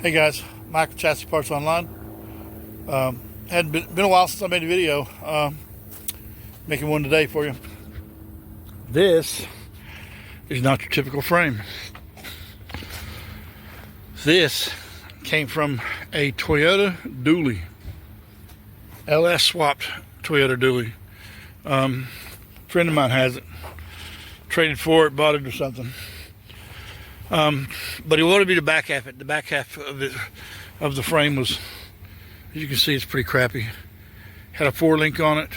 Hey guys, Michael Chassis Parts Online. Hadn't been a while since I made a video. Making one today for you. This is not your typical frame. This came from a Toyota dually, LS swapped Toyota dually. Friend of mine has it. Traded for it, bought it or something. But he wanted me to back half it. The back half of the frame was, as you can see, it's pretty crappy. Had a 4-link on it.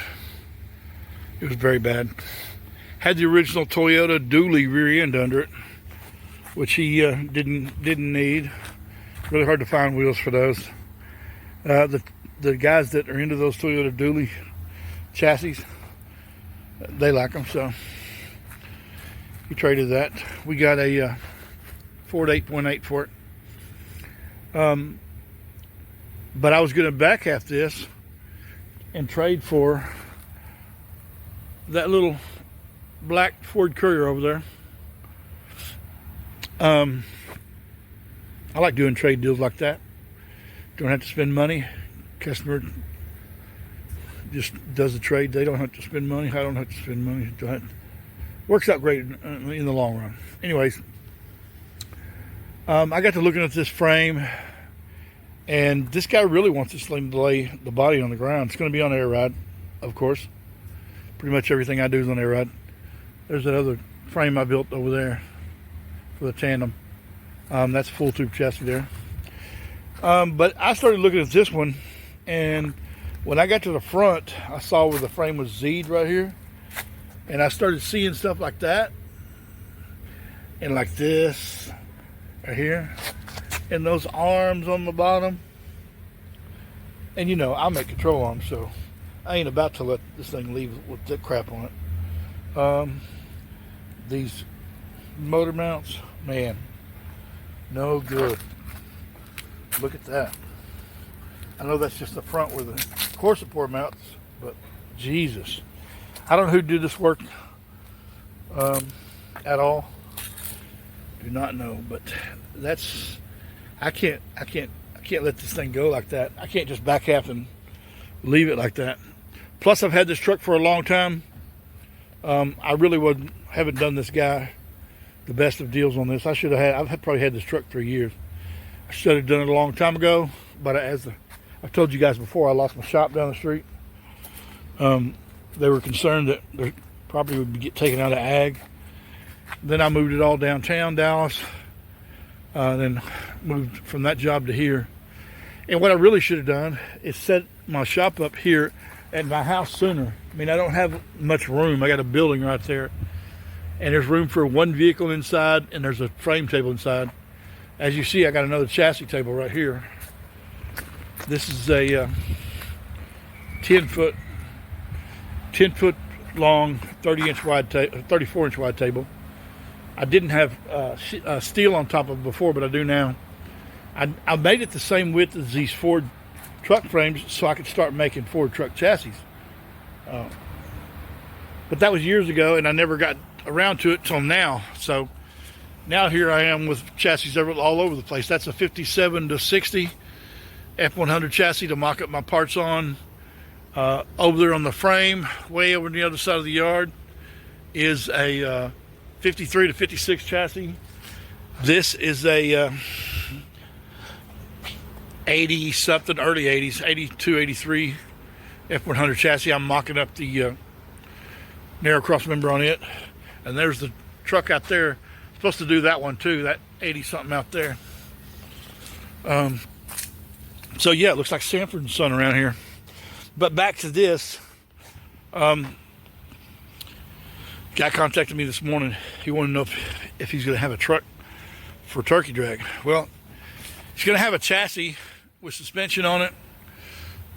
It was very bad. Had the original Toyota dually rear end under it, which he didn't need. Really hard to find wheels for those. The guys that are into those Toyota dually chassis, they like them, so he traded that. We got a Ford 8.8 for it. But I was going to back half this and trade for that little black Ford Courier over there. I like doing trade deals like that. Don't have to spend money. Customer just does the trade. They don't have to spend money. I don't have to spend money. Works out great in the long run. Anyways, I got to looking at this frame, and this guy really wants this thing to lay the body on the ground. It's going to be on air ride, of course. Pretty much everything I do is on air ride. There's that other frame I built over there for the tandem. That's a full tube chassis there. But I started looking at this one, and when I got to the front, I saw where the frame was Z'd right here, and I started seeing stuff like that, and like this right here, and those arms on the bottom. And you know, I make control arms, so I ain't about to let this thing leave with that crap on it. These motor mounts, man, no good. Look at that. I know that's just the front with the core support mounts, but Jesus, I don't know who did this work at all. Do not know, but that's, I can't let this thing go like that. I can't just back half and leave it like that. Plus, I've had this truck for a long time. I really haven't done this guy the best of deals on this. I've probably had this truck 3 years. I should have done it a long time ago, but as I've told you guys before, I lost my shop down the street. They were concerned that their property would get taken out of ag. Then I moved it all downtown Dallas. Then moved from that job to here. And what I really should have done is set my shop up here at my house sooner. I mean, I don't have much room. I got a building right there, and there's room for one vehicle inside, and there's a frame table inside. As you see, I got another chassis table right here. This is a 10 foot long, 30-inch wide, 34-inch wide table. I didn't have steel on top of it before, but I do now. I made it the same width as these Ford truck frames so I could start making Ford truck chassis. But that was years ago, and I never got around to it till now. So now here I am with chassis all over the place. That's a 57 to 60 F100 chassis to mock up my parts on. Over there on the frame, way over on the other side of the yard, is a 53 to 56 chassis. This is a 80 something, early 80s, 82, 83 F100 chassis. I'm mocking up the narrow cross member on it. And there's the truck out there. Supposed to do that one too, that 80 something out there. So yeah, it looks like Sanford and Son around here. But back to this. Guy contacted me this morning. He wanted to know if he's going to have a truck for turkey drag. Well, he's going to have a chassis with suspension on it.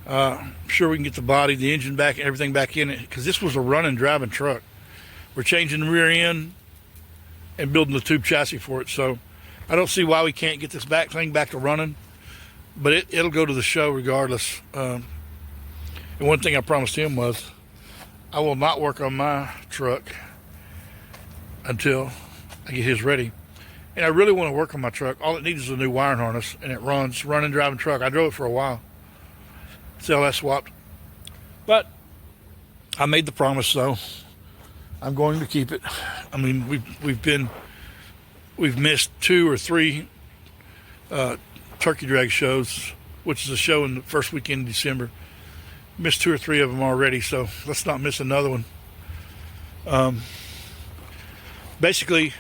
I'm sure we can get the body, the engine back, everything back in it, because this was a running, driving truck. We're changing the rear end and building the tube chassis for it. So I don't see why we can't get this thing back to running. But it'll go to the show regardless. And one thing I promised him was I will not work on my truck until I get his ready. and I really want to work on my truck. All it needs is a new wiring harness, and it runs, running, driving truck. I drove it for a while. It's LS swapped. But I made the promise, so I'm going to keep it. I mean, we've missed 2 or 3 turkey drag shows, which is a show in the first weekend in December. Missed 2 or 3 of them already, so let's not miss another one. Basically,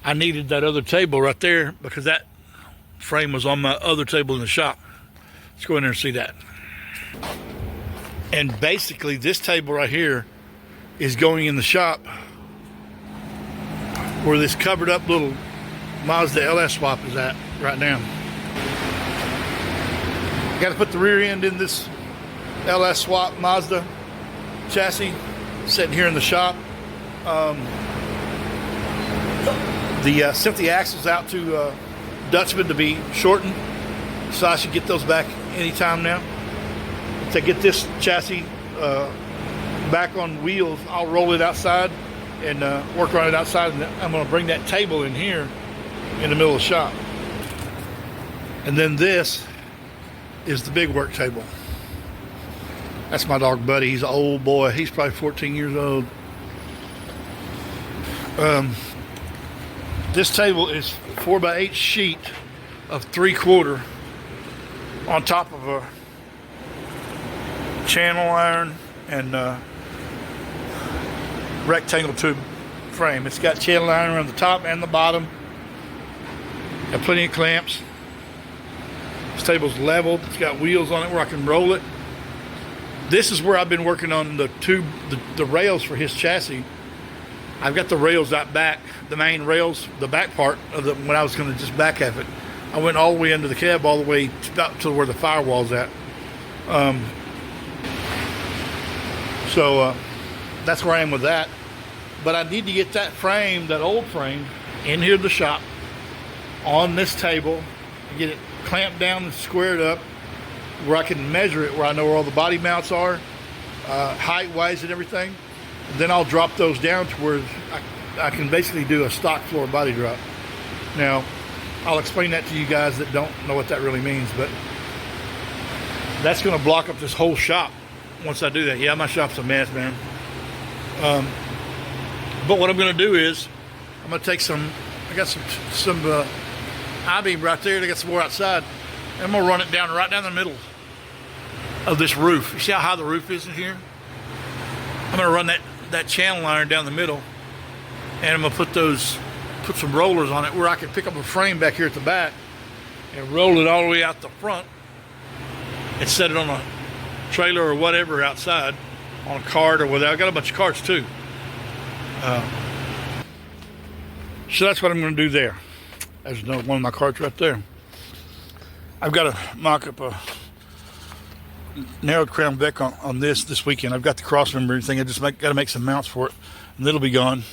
I needed that other table right there because that frame was on my other table in the shop. Let's go in there and see that. And basically, this table right here is going in the shop where this covered up little Mazda LS swap is at right now. Got to put the rear end in this LS swap Mazda chassis sitting here in the shop. Sent the axles out to Dutchman to be shortened, so I should get those back anytime now. To get this chassis back on wheels, I'll roll it outside and work on it outside, and I'm going to bring that table in here in the middle of the shop. And then this is the big work table. That's my dog Buddy. He's an old boy. He's probably 14 years old. This table is 4x8 sheet of 3/4 on top of a channel iron and rectangle tube frame. It's got channel iron on the top and the bottom. Got plenty of clamps. This table's leveled. It's got wheels on it where I can roll it. This is where I've been working on the rails for his chassis. I've got the rails out back, the main rails, the back part of the, when I was going to just back half it. I went all the way into the cab, all the way up to where the firewall's at. So that's where I am with that. But I need to get that frame, that old frame, in here to the shop on this table, and get it clamped down and squared up where I can measure it, where I know where all the body mounts are, height-wise and everything. And then I'll drop those down to where I can basically do a stock floor body drop. Now, I'll explain that to you guys that don't know what that really means, but that's going to block up this whole shop once I do that. Yeah, my shop's a mess, man. But what I'm going to do is I'm going to take I got some I-beam right there, and I got some more outside, and I'm going to run it down right down the middle of this roof. You see how high the roof is in here? I'm going to run that channel iron down the middle, and I'm going to put some rollers on it where I can pick up a frame back here at the back and roll it all the way out the front and set it on a trailer or whatever outside, on a cart or whatever. I got a bunch of carts too. So that's what I'm going to do there. There's another one of my carts right there. I've got to mock up a narrowed crown Vic on this weekend. I've got the cross member and everything. I just got to make some mounts for it, and it'll be gone.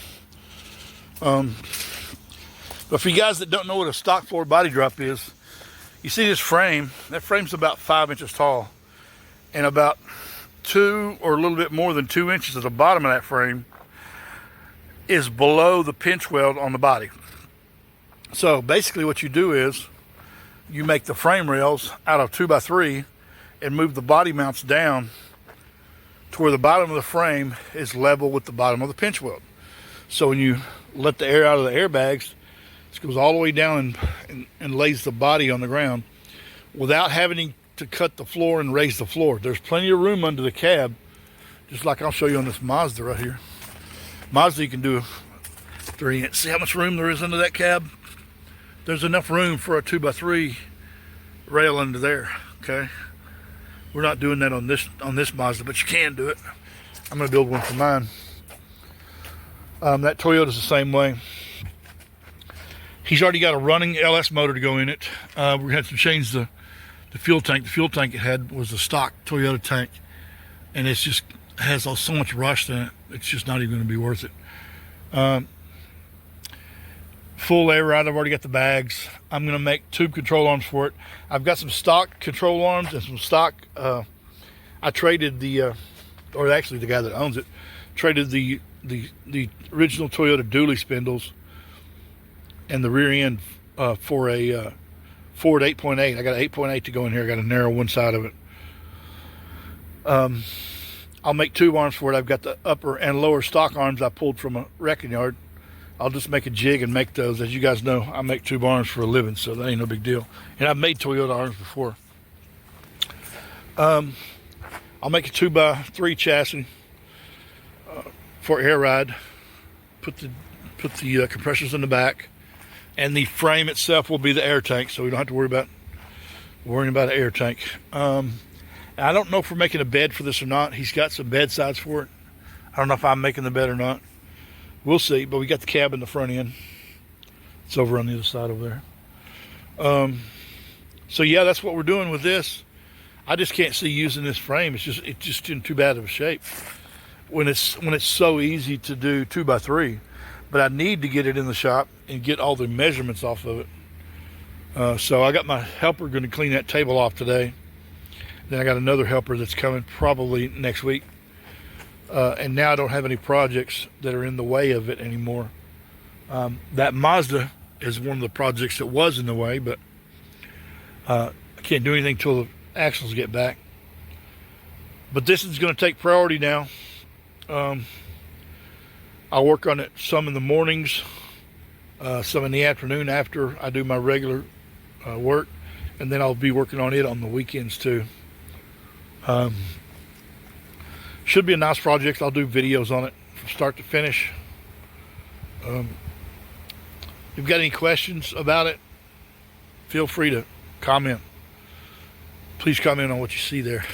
But for you guys that don't know what a stock floor body drop is, you see this frame. That frame's about 5 inches tall, and about 2 or a little bit more than 2 inches at the bottom of that frame is below the pinch weld on the body. So basically what you do is you make the frame rails out of 2x3 and move the body mounts down to where the bottom of the frame is level with the bottom of the pinch weld. So when you let the air out of the airbags, it goes all the way down and lays the body on the ground without having to cut the floor and raise the floor. There's plenty of room under the cab, just like I'll show you on this Mazda right here. Mazda, you can do 3 inch. See how much room there is under that cab? There's enough room for a 2x3 rail under there. Okay, we're not doing that on this Mazda, but you can do it. I'm going to build one for mine. That Toyota's the same way. He's already got a running LS motor to go in it. We're going to have to change the fuel tank. The fuel tank it had was a stock Toyota tank, and it's just has so much rust in it. It's just not even going to be worth it. Full air ride. I've already got the bags. I'm going to make tube control arms for it. I've got some stock control arms and some stock. I traded or actually the guy that owns it, traded the original Toyota dually spindles and the rear end for a Ford 8.8. I got an 8.8 to go in here. I got to narrow one side of it. I'll make tube arms for it. I've got the upper and lower stock arms I pulled from a wrecking yard. I'll just make a jig and make those. As you guys know, I make tube arms for a living, so that ain't no big deal. And I've made Toyota arms before. I'll make a 2x3 chassis for air ride. Put the compressors in the back, and the frame itself will be the air tank, so we don't have to worrying about an air tank. I don't know if we're making a bed for this or not. He's got some bed sides for it. I don't know if I'm making the bed or not. We'll see, but we got the cab in the front end. It's over on the other side over there. So yeah, that's what we're doing with this. I just can't see using this frame. It's just in too bad of a shape when it's so easy to do 2x3. But I need to get it in the shop and get all the measurements off of it. So I got my helper going to clean that table off today. Then I got another helper that's coming probably next week. And now I don't have any projects that are in the way of it anymore. That Mazda is one of the projects that was in the way, but I can't do anything till the axles get back. But this is going to take priority now. I'll work on it some in the mornings, some in the afternoon after I do my regular work, and then I'll be working on it on the weekends too. Should be a nice project. I'll do videos on it from start to finish. If you've got any questions about it, feel free to comment. Please comment on what you see there.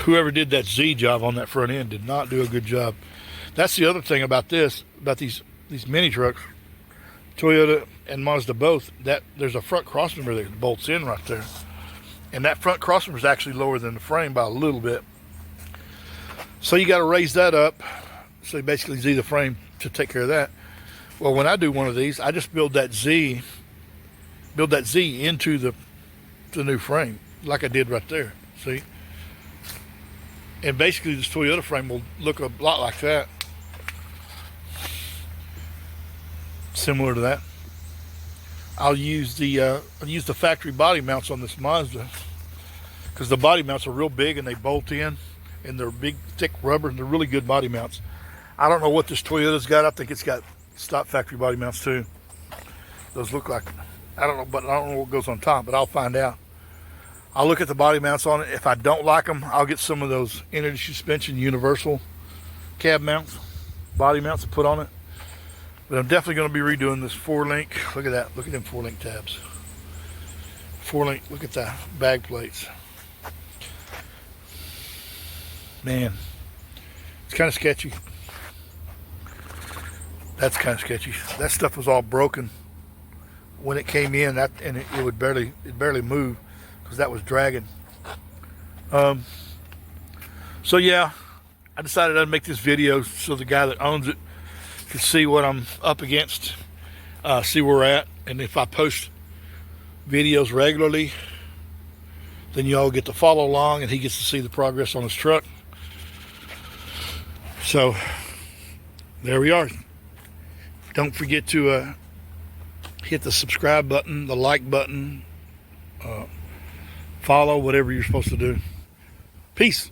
Whoever did that Z job on that front end did not do a good job. That's the other thing about these mini trucks, Toyota and Mazda both, that there's a front crossmember that bolts in right there. And that front crossmember is actually lower than the frame by a little bit. So you got to raise that up. So you basically Z the frame to take care of that. Well, when I do one of these, I just build that Z into the new frame, like I did right there. See? And basically this Toyota frame will look a lot like that. Similar to that. I'll use the factory body mounts on this Mazda, because the body mounts are real big and they bolt in, and they're big, thick rubber, and they're really good body mounts. I don't know what this Toyota's got. I think it's got stock factory body mounts too. Those look like, I don't know what goes on top, but I'll find out. I'll look at the body mounts on it. If I don't like them, I'll get some of those Energy Suspension universal cab mounts, body mounts to put on it. But I'm definitely going to be redoing this 4-link. Look at that. Look at them 4-link tabs. 4-link. Look at the bag plates. Man, it's kind of sketchy. That's kind of sketchy. That stuff was all broken when it came in. And it barely move because that was dragging. So yeah, I decided I'd make this video so the guy that owns it could see what I'm up against, see where we're at, and if I post videos regularly, then you all get to follow along and he gets to see the progress on his truck. So there we are. Don't forget to hit the subscribe button, the like button, follow, whatever you're supposed to do. Peace.